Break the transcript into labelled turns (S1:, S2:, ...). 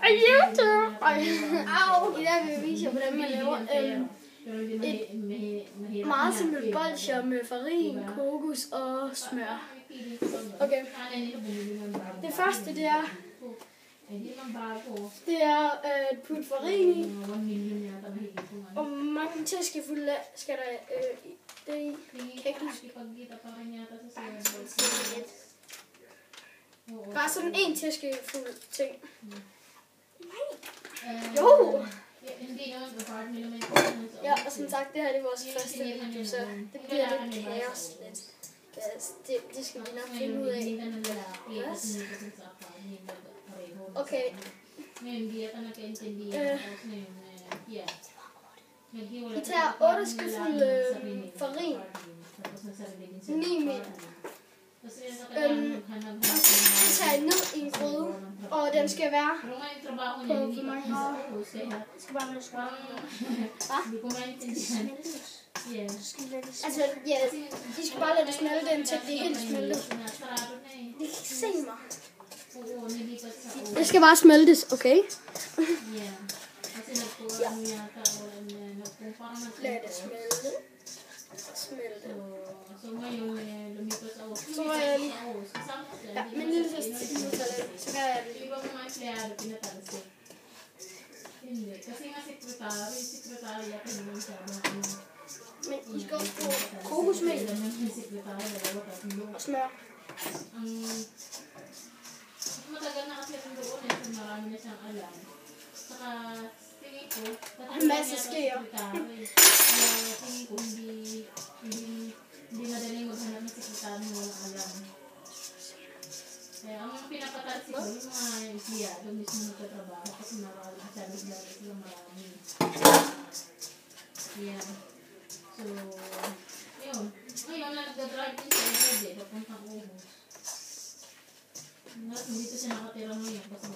S1: Og YouTube! Au! I dag vil jeg vise jer, hvordan man laver et meget simpelt bolsjer med farin, kokos og smør. Okay. Det første, det er at putte farin i. Og mange teskefulde skal der det i. Bare sådan en teskefuld ting. Jo! Ja, og som sagt, det her det er vores første video, så det bliver lidt kaos lidt. Det skal vi nok finde ud af. Yes. Okay. Vi tager 8 skefulde farin. 9 ml. Og så tager jeg ned i en gryde, og den skal være på hvor mange grader? Det skal bare være altså, ja, de skal bare lade det smelte indtil det er helt smeltet. De kan ikke se mig. Det skal bare smeltes, okay? Ja. Lad det smelte. Smelte. Så var jeg lige... Ja, men lille så gør jeg det. Men I skal også få kokosmælk og smør. En masse skeer.
S2: Hindi madaling maghanap ng sekretary mo walang alam. Kaya ang pinapatal siguro yung mga empleyado mismo nagtatrabaho kasi masabi sila marami. Yan. So, yun. Ngayon na nagdadrive din sa Lodge, papuntang Ubos. Hindi to siya nakatira ngayon kasi